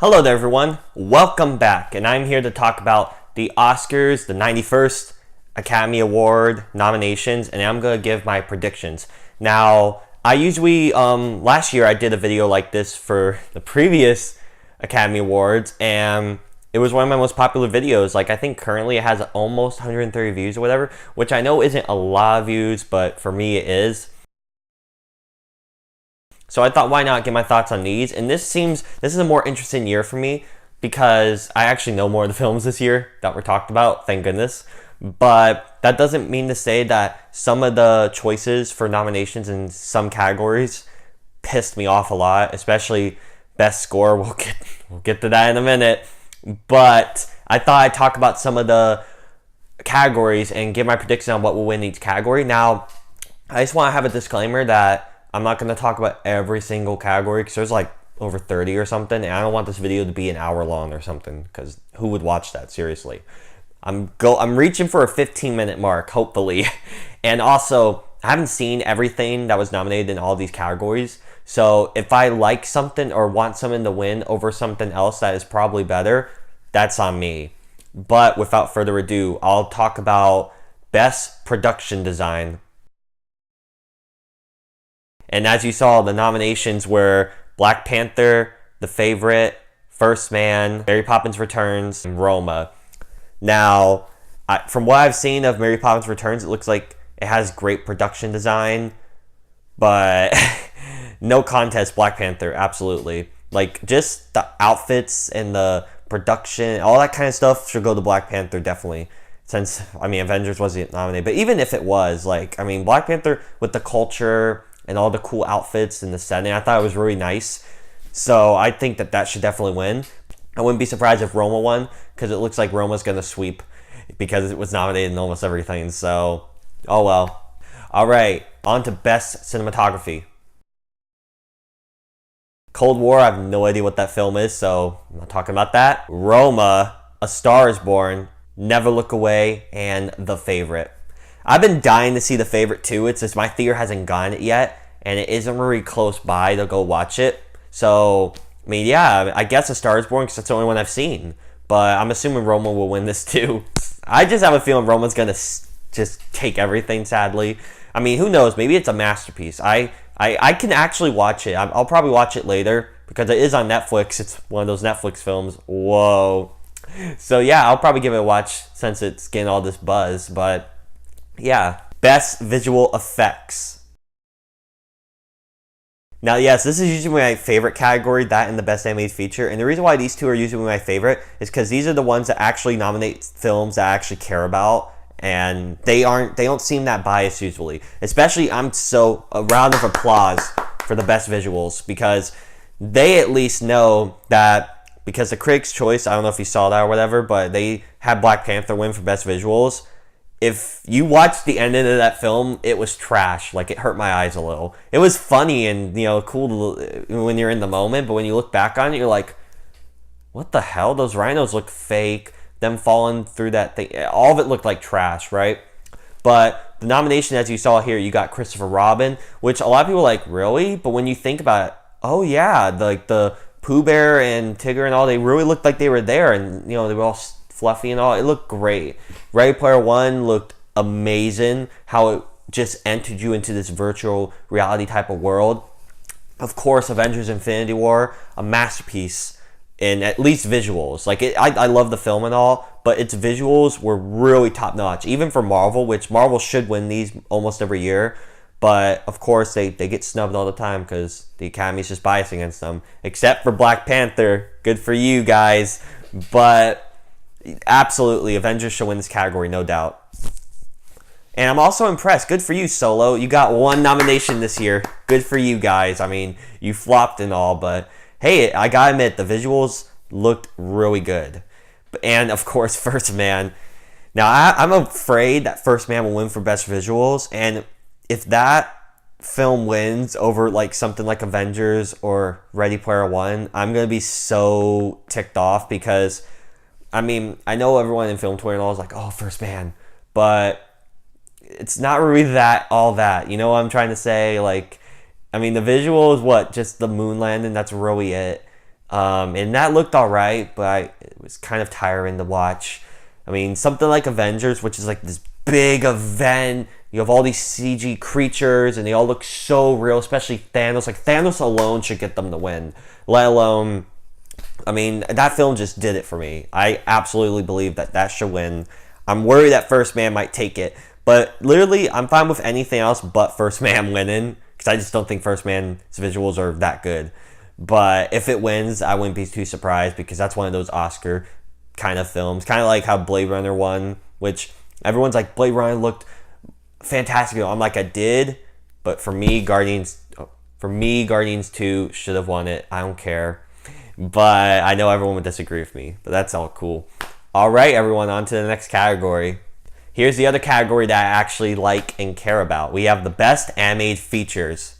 Hello there everyone, welcome back, and I'm here to talk about the Oscars, the 91st Academy Award nominations, and I'm going to give my predictions. Now, I usually, last year I did a video like this for the previous Academy Awards, and it was one of my most popular videos. Like, I think currently it has almost 130 views or whatever, which I know isn't a lot of views, but for me it is. So I thought, why not get my thoughts on these? And this is a more interesting year for me because I actually know more of the films this year that were talked about, thank goodness. But that doesn't mean to say that some of the choices for nominations in some categories pissed me off a lot, especially best score. We'll get to that in a minute. But I thought I'd talk about some of the categories and give my prediction on what will win each category. Now, I just want to have a disclaimer that I'm not going to talk about every single category because there's like over 30 or something, and I don't want this video to be an hour long or something because who would watch that, seriously? I'm reaching for a 15-minute mark, hopefully. And also, I haven't seen everything that was nominated in all these categories, so if I like something or want something to win over something else that is probably better, that's on me. But without further ado, I'll talk about Best Production Design. And as you saw, the nominations were Black Panther, The Favorite, First Man, Mary Poppins Returns, and Roma. Now, from what I've seen of Mary Poppins Returns, it looks like it has great production design, but no contest, Black Panther, absolutely. Like, just the outfits and the production, all that kind of stuff should go to Black Panther, definitely. Since, I mean, Avengers wasn't nominated, but even if it was, like, I mean, Black Panther with the culture and all the cool outfits and the setting, I thought it was really nice. So I think that should definitely win. I wouldn't be surprised if Roma won, because it looks like Roma's going to sweep because it was nominated in almost everything. So, oh well. All right, on to Best Cinematography. Cold War, I have no idea what that film is, so I'm not talking about that. Roma, A Star is Born, Never Look Away, and The Favorite. I've been dying to see The Favorite too. It's just my theater hasn't gotten it yet, and it isn't really close by to go watch it. So, I mean, yeah, I guess A Star is Born because that's the only one I've seen. But I'm assuming Roma will win this too. I just have a feeling Roma's going to just take everything, sadly. I mean, who knows? Maybe it's a masterpiece. I can actually watch it. I'll probably watch it later because it is on Netflix. It's one of those Netflix films. Whoa. So, yeah, I'll probably give it a watch since it's getting all this buzz. But yeah, Best Visual Effects. Now, yes, this is usually my favorite category, that and the Best Animated Feature. And the reason why these two are usually my favorite is because these are the ones that actually nominate films that I actually care about. And they don't seem that biased usually. Especially, a round of applause for the Best Visuals, because they at least know that, because the Critics' Choice, I don't know if you saw that or whatever, but they had Black Panther win for Best Visuals. If you watched the ending of that film, it was trash. Like, it hurt my eyes a little. It was funny and, you know, cool when you're in the moment, but when you look back on it, you're like, what the hell? Those rhinos look fake. Them falling through that thing. All of it looked like trash, right? But the nomination, as you saw here, you got Christopher Robin, which a lot of people are like, really? But when you think about it, oh yeah, like the Pooh Bear and Tigger and all, they really looked like they were there, and, you know, they were all fluffy and all. It looked great. Ready Player One looked amazing, how it just entered you into this virtual reality type of world. Of course, Avengers Infinity War, a masterpiece in at least visuals. Like, I love the film and all, but its visuals were really top notch, even for Marvel, which Marvel should win these almost every year. But of course, they get snubbed all the time because the Academy's just biased against them, except for Black Panther. Good for you guys. But absolutely, Avengers should win this category, no doubt. And I'm also impressed. Good for you, Solo. You got one nomination this year. Good for you guys. I mean, you flopped and all, but hey, I gotta admit, the visuals looked really good. And of course, First Man. Now, I'm afraid that First Man will win for Best Visuals, and if that film wins over like something like Avengers or Ready Player One, I'm gonna be so ticked off because, I mean, I know everyone in film Twitter and all is like, oh, First Man, but it's not really all that. You know what I'm trying to say? Like, I mean, the visual is what? Just the moon landing, that's really it. And that looked alright, but it was kind of tiring to watch. I mean, something like Avengers, which is like this big event. You have all these CG creatures, and they all look so real, especially Thanos. Like, Thanos alone should get them to win. Let alone, I mean, that film just did it for me. I absolutely believe that that should win. I'm worried that First Man might take it. But literally, I'm fine with anything else but First Man winning. Because I just don't think First Man's visuals are that good. But if it wins, I wouldn't be too surprised. Because that's one of those Oscar kind of films. Kind of like how Blade Runner won. Which everyone's like, Blade Runner looked fantastic. I'm like, I did. But for me, Guardians 2 should have won it. I don't care. But I know everyone would disagree with me. But that's all cool. Alright, everyone, on to the next category. Here's the other category that I actually like and care about. We have the best animated features.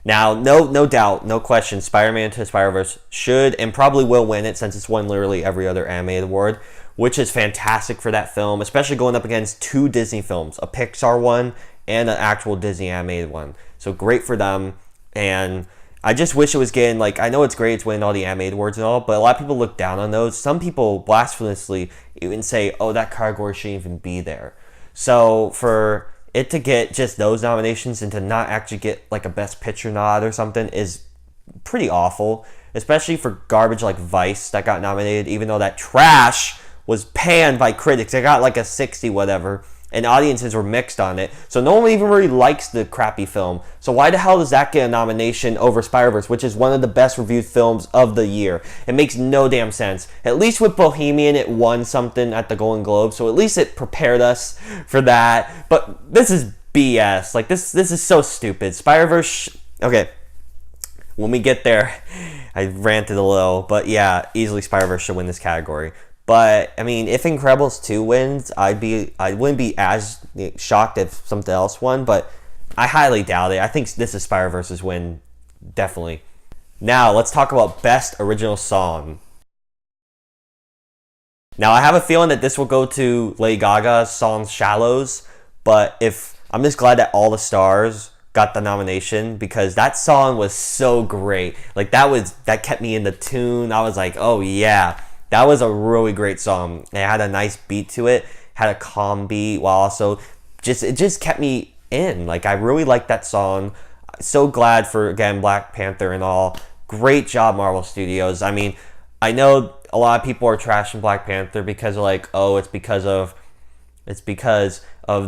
Now, no doubt, no question, Spider-Man Into the Spider-Verse should and probably will win it since it's won literally every other animated award, which is fantastic for that film, especially going up against 2 Disney films, a Pixar one and an actual Disney animated one. So great for them, and I just wish it was getting, like, I know it's great, it's winning all the animated awards and all, but a lot of people look down on those. Some people blasphemously even say, oh, that category shouldn't even be there. So for it to get just those nominations and to not actually get like a Best Picture nod or something is pretty awful, especially for garbage like Vice that got nominated, even though that trash was panned by critics. It got like a 60 whatever, and audiences were mixed on it. So no one even really likes the crappy film. So why the hell does that get a nomination over Spider-Verse, which is one of the best reviewed films of the year? It makes no damn sense. At least with Bohemian, it won something at the Golden Globe, so at least it prepared us for that. But this is BS. Like, this is so stupid. Spider-Verse, okay, when we get there, I ranted a little, but yeah, easily Spider-Verse should win this category. But I mean, if Incredibles 2 wins, I wouldn't be as shocked if something else won, but I highly doubt it. I think this is Spider-Verse's win, definitely. Now, let's talk about Best Original Song. Now, I have a feeling that this will go to Lady Gaga's song Shallows, but I'm just glad that All the Stars got the nomination because that song was so great. Like, that kept me in the tune. I was like, oh yeah. That was a really great song. It had a nice beat to it, had a calm beat, while also it just kept me in. Like, I really liked that song. So glad for, again, Black Panther and all. Great job, Marvel Studios. I mean, I know a lot of people are trashing Black Panther because of like, oh, it's because of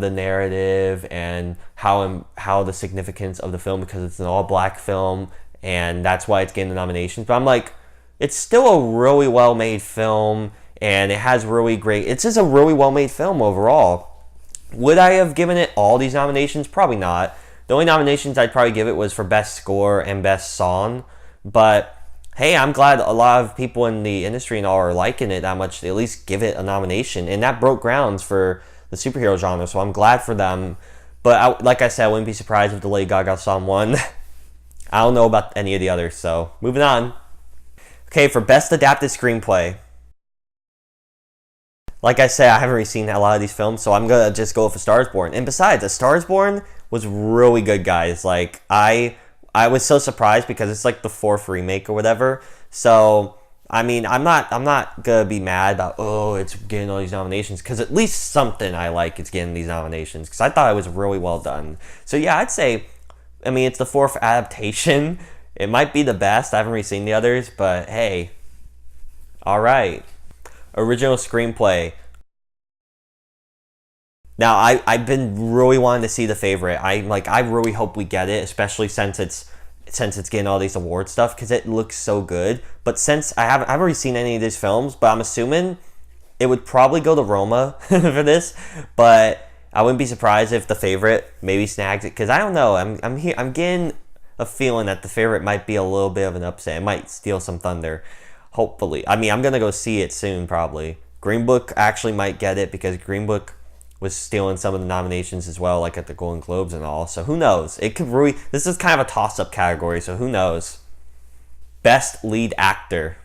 the narrative and how the significance of the film, because it's an all-black film and that's why it's getting the nominations. But I'm like, it's still a really well-made film, and it has really great... It's just a really well-made film overall. Would I have given it all these nominations? Probably not. The only nominations I'd probably give it was for Best Score and Best Song. But, hey, I'm glad a lot of people in the industry and all are liking it that much to at least give it a nomination. And that broke grounds for the superhero genre, so I'm glad for them. But, like I said, I wouldn't be surprised if the Lady Gaga song won. I don't know about any of the others, so moving on. Okay, for Best Adapted Screenplay. Like I said, I haven't really seen a lot of these films, so I'm going to just go with A Star is Born. And besides, A Star is Born was really good, guys. Like, I was so surprised because it's like the 4th remake or whatever. So, I mean, I'm not going to be mad about, oh, it's getting all these nominations, because at least something I like is getting these nominations, because I thought it was really well done. So, yeah, I'd say, I mean, it's the 4th adaptation. It might be the best. I haven't really seen the others, but hey. Alright. Original Screenplay. Now, I've been really wanting to see The Favorite. I really hope we get it, especially since it's getting all these award stuff, because it looks so good. But since I haven't really seen any of these films, but I'm assuming it would probably go to Roma for this. But I wouldn't be surprised if The Favorite maybe snags it, because I don't know. I'm getting a feeling that The Favorite might be a little bit of an upset. It might steal some thunder, hopefully. I mean, I'm going to go see it soon, probably. Green Book actually might get it, because Green Book was stealing some of the nominations as well, like at the Golden Globes and all. So who knows? It could really... This is kind of a toss-up category, so who knows? Best Lead Actor.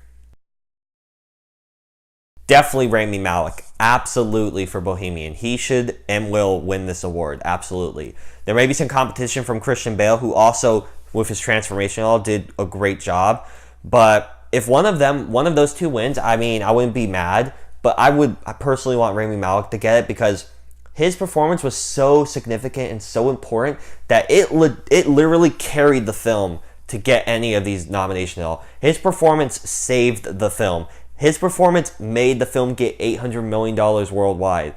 Definitely Rami Malek. Absolutely for Bohemian. He should and will win this award. Absolutely. There may be some competition from Christian Bale, who also with his transformation all did a great job. But if one of those two wins, I mean, I wouldn't be mad. But I personally want Rami Malek to get it because his performance was so significant and so important that it literally carried the film to get any of these nominations at all. His performance saved the film. His performance made the film get $800 million worldwide.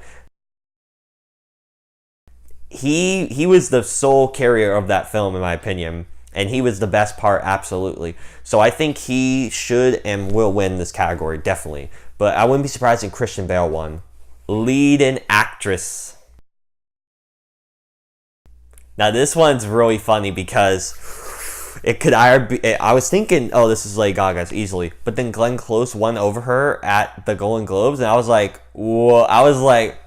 He was the sole carrier of that film, in my opinion. And he was the best part, absolutely. So I think he should and will win this category, definitely. But I wouldn't be surprised if Christian Bale won. Lead and actress. Now this one's really funny because it could either be, I was thinking, oh, this is Lady Gaga's easily. But then Glenn Close won over her at the Golden Globes. And I was like, whoa. I was like,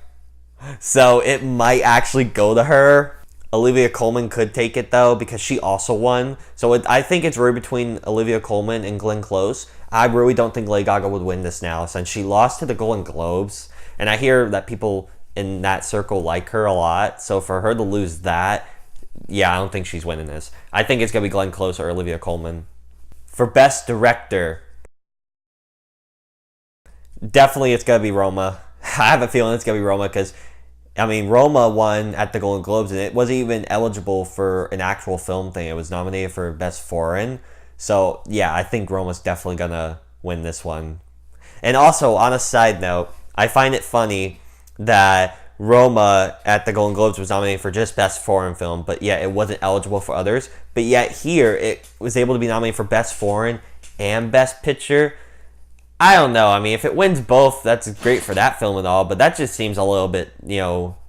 so it might actually go to her. Olivia Colman could take it, though, because she also won. So I think it's really between Olivia Colman and Glenn Close. I really don't think Lady Gaga would win this now, since she lost to the Golden Globes. And I hear that people in that circle like her a lot. So for her to lose that, yeah, I don't think she's winning this. I think it's going to be Glenn Close or Olivia Colman. For Best Director, definitely it's going to be Roma. I have a feeling it's going to be Roma because, I mean, Roma won at the Golden Globes, and it wasn't even eligible for an actual film thing. It was nominated for Best Foreign. So, yeah, I think Roma's definitely going to win this one. And also, on a side note, I find it funny that Roma at the Golden Globes was nominated for just Best Foreign Film, but yet it wasn't eligible for others. But yet here, it was able to be nominated for Best Foreign and Best Picture. I don't know. I mean, if it wins both, that's great for that film and all, but that just seems a little bit,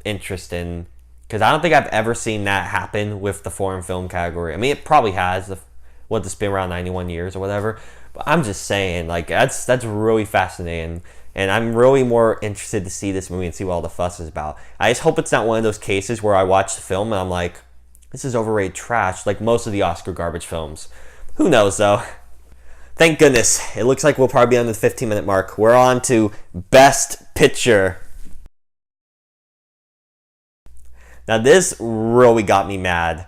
interesting. Because I don't think I've ever seen that happen with the foreign film category. I mean, it probably has. It's been around 91 years or whatever. But I'm just saying, like, that's really fascinating. And I'm really more interested to see this movie and see what all the fuss is about. I just hope it's not one of those cases where I watch the film and I'm like, this is overrated trash, like most of the Oscar garbage films. Who knows, though? Thank goodness. It looks like we'll probably be on the 15-minute mark. We're on to Best Picture. Now, this really got me mad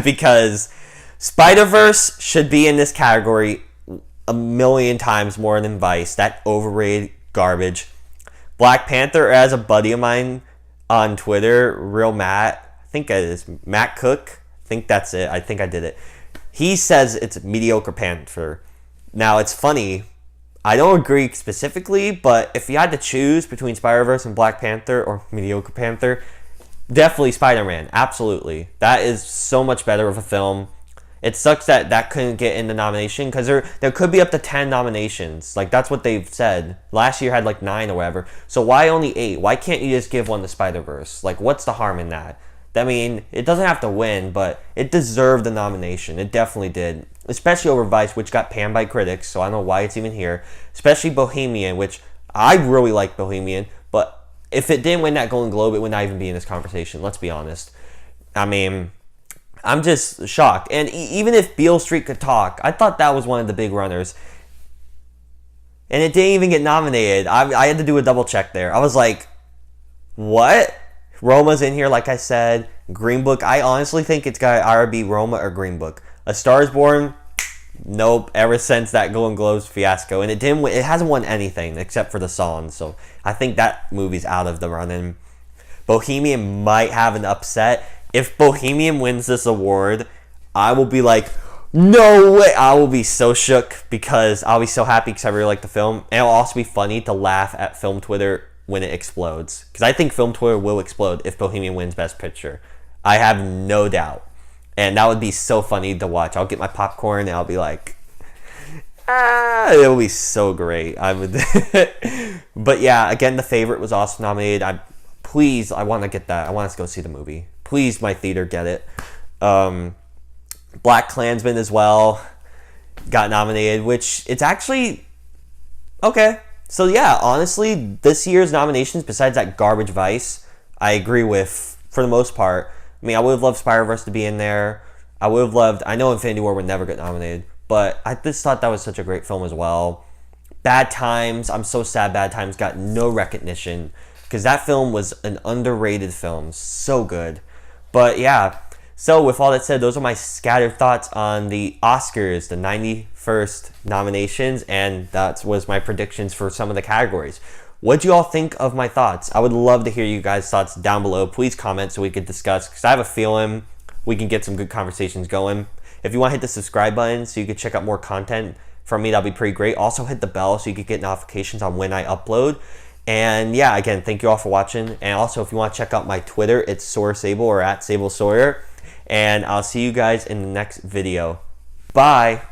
because Spider-Verse should be in this category a million times more than Vice. That overrated garbage. Black Panther, as a buddy of mine on Twitter, Real Matt, I think it is Matt Cook. I think that's it. I think I did it. He says it's mediocre Panther. Now, it's funny. I don't agree specifically, but if you had to choose between Spider-Verse and Black Panther or mediocre Panther, definitely Spider-Man. Absolutely. That is so much better of a film. It sucks that couldn't get in the nomination because there could be up to 10 nominations. Like, that's what they've said. Last year had like 9 or whatever. So why only 8? Why can't you just give one to Spider-Verse? Like, what's the harm in that? I mean, it doesn't have to win, but it deserved the nomination. It definitely did. Especially over Vice, which got panned by critics, so I don't know why it's even here. Especially Bohemian, which I really like Bohemian, but if it didn't win that Golden Globe, it would not even be in this conversation, let's be honest. I mean, I'm just shocked. And even if Beale Street Could Talk, I thought that was one of the big runners. And it didn't even get nominated. I had to do a double check there. I was like, what? Roma's in here, like I said. Green Book, I honestly think it's got to either be Roma or Green Book. A Star is Born, nope, ever since that Golden Globes fiasco. And it hasn't won anything except for the song. So I think that movie's out of the running. Bohemian might have an upset. If Bohemian wins this award, I will be like, no way. I will be so shook because I'll be so happy because I really like the film. And it'll also be funny to laugh at film Twitter when it explodes. Because I think film Twitter will explode if Bohemian wins Best Picture. I have no doubt. And that would be so funny to watch. I'll get my popcorn and I'll be like, it'll be so great. I would. But yeah, again, The Favorite was also nominated. I want to get that. I want us to go see the movie. Please, my theater, get it. Black Klansman as well got nominated, which it's actually okay. So yeah, honestly, this year's nominations, besides that garbage Vice, I agree with for the most part. I mean, I would have loved Spider-Verse to be in there. I would have loved, I know Infinity War would never get nominated, but I just thought that was such a great film as well. Bad Times, I'm so sad Bad Times got no recognition because that film was an underrated film. So good. But yeah, So with all that said, those are my scattered thoughts on the Oscars, the 91st nominations, and that was my predictions for some of the categories. What do you all think of my thoughts? I would love to hear you guys' thoughts down below. Please comment so we could discuss, because I have a feeling we can get some good conversations going. If you want to hit the subscribe button so you can check out more content from me, that'd be pretty great. Also hit the bell so you could get notifications on when I upload. And yeah, again, thank you all for watching. And also, if you want to check out my Twitter, it's SoarSable or @SableSawyer. And I'll see you guys in the next video. Bye.